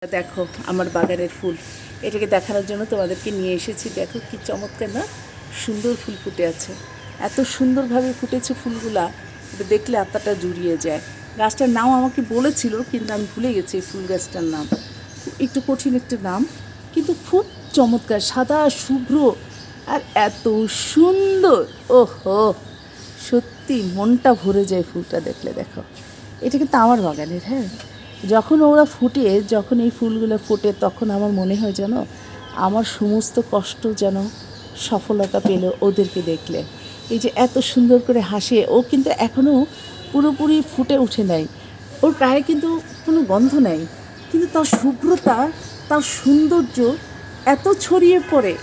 দেখো আমার বাগানের ফুল, এটাকে দেখানোর জন্য তোমাদেরকে নিয়ে এসেছি। দেখো কি চমৎকার না, সুন্দর ফুল ফুটে আছে, এত সুন্দরভাবে ফুটেছে ফুলগুলা, এটা দেখলে আত্মাটা জুড়িয়ে যায়। গাছটার নাম আমাকে বলেছিল কিন্তু আমি ভুলে গেছি এই ফুল গাছটার নাম, একটু কঠিন একটা নাম, কিন্তু খুব চমৎকার, সাদা শুভ্র আর এত সুন্দর। ওহো, সত্যি মনটা ভরে যায় ফুলটা দেখলে। দেখো এটা কিন্তু আমার বাগানের। হ্যাঁ, যখন ওরা ফুটে, যখন এই ফুলগুলো ফোটে, তখন আমার মনে হয় যেন আমার সমস্ত কষ্ট যেন সফলতা পেল ওদেরকে দেখলে। এই যে এত সুন্দর করে হাসে, ও কিন্তু এখনও পুরোপুরি ফুটে উঠে নাই, ওর গায়ে কিন্তু কোনো গন্ধ নেই, কিন্তু তার শুভ্রতা, তার সৌন্দর্য এত ছড়িয়ে পড়ে,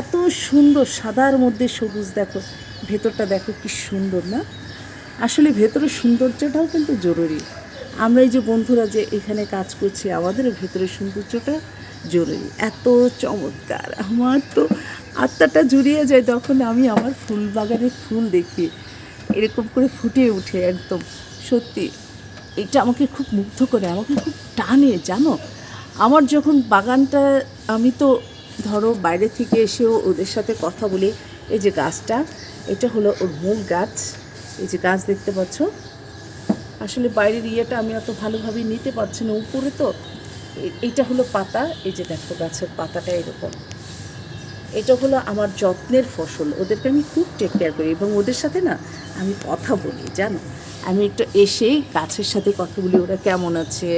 এত সুন্দর, সাদার মধ্যে সবুজ। দেখো ভেতরটা, দেখো কি সুন্দর না। আসলে ভেতরের সৌন্দর্যটাও কিন্তু জরুরি। আমরা এই যে বন্ধুরা যে এখানে কাজ করছি, আমাদের ভেতরের সৌন্দর্যটা জরুরি। এত চমৎকার, আমার তো আত্মাটা জুড়িয়ে যায় তখন আমি আমার ফুল বাগানের ফুল দেখি এরকম করে ফুটে উঠে একদম। সত্যি এটা আমাকে খুব মুগ্ধ করে, আমাকে খুব টানে জানো। আমার যখন বাগানটা, আমি তো ধরো বাইরে থেকে এসেও ওদের সাথে কথা বলি। এই যে গাছটা, এটা হলো ওর মুগ গাছ, এই যে গাছ দেখতে পাচ্ছ। আসলে বাইরের ইয়েটা আমি অত ভালোভাবে নিতে পারছি না, উপরে তো। এইটা হলো পাতা, এই যে দেখো গাছের পাতাটা এরকম। এটা হলো আমার যত্নের ফসল, ওদেরকে আমি খুব টেক কেয়ার করি এবং ওদের সাথে না আমি কথা বলি জানো। আমি একটু এসেই গাছের সাথে কথা বলি, ওরা কেমন আছে,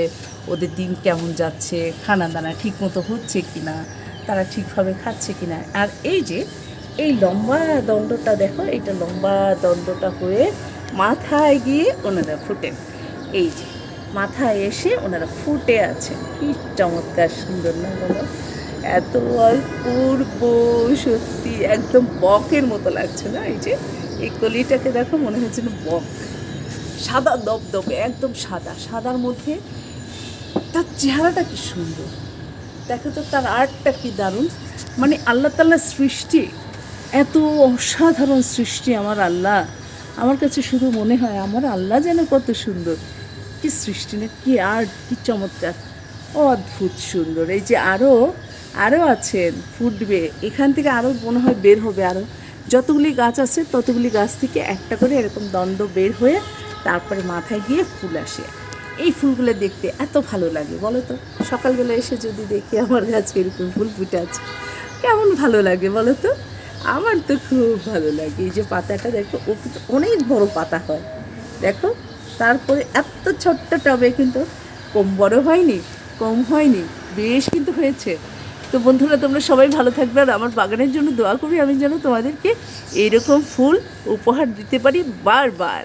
ওদের দিন কেমন যাচ্ছে, খানা দানা ঠিক মতো হচ্ছে কি না, তারা ঠিকভাবে খাচ্ছে কি না। আর এই যে এই লম্বা দণ্ডটা দেখো, এইটা লম্বা দণ্ডটা হয়ে মাথায় গিয়ে ওনারা ফুটেন। এই যে মাথায় এসে ওনারা ফুটে আছেন, কি চমৎকার সুন্দর না বলো। এত অপূর্ব, সত্যি একদম বকের মতো লাগছে না। এই যে এই কলিটাকে দেখো, মনে হচ্ছে না বক, সাদা দবদবে, একদম সাদা, সাদার মধ্যে তার চেহারাটা কি সুন্দর। দেখো তো তার আর্টটা কি দারুণ, মানে আল্লাহ তাআলার সৃষ্টি, এত অসাধারণ সৃষ্টি আমার আল্লাহ। আমার কাছে শুধু মনে হয় আমার আল্লাহ যেন কত সুন্দর, কি সৃষ্টি না, কি আর্ট, কি চমৎকার, অদ্ভুত সুন্দর। এই যে আরও আছেন, ফুটবে এখান থেকে, আরও মনে হয় বের হবে, আরও যতগুলি গাছ আছে ততগুলি গাছ থেকে একটা করে এরকম দণ্ড বের হয়ে তারপরে মাথায় গিয়ে ফুল আসে। এই ফুলগুলো দেখতে এত ভালো লাগে বলো তো। সকালবেলা এসে যদি দেখি আমার গাছে এরকম ফুল ফুটে আছে, কেমন ভালো লাগে বলো তো। আমার তো খুব ভালো লাগে। এই যে পাতাটা দেখো, ও কিন্তু অনেক বড় পাতা হয় দেখো, তারপরে এত ছোট্ট টবে কিন্তু কম বড় হয়নি, কম হয়নি, বেশ কিন্তু হয়েছে। তো বন্ধুরা, তোমরা সবাই ভালো থাকবে, আর আমার বাগানের জন্য দোয়া করি, আমি যেন তোমাদেরকে এইরকম ফুল উপহার দিতে পারি বারবার।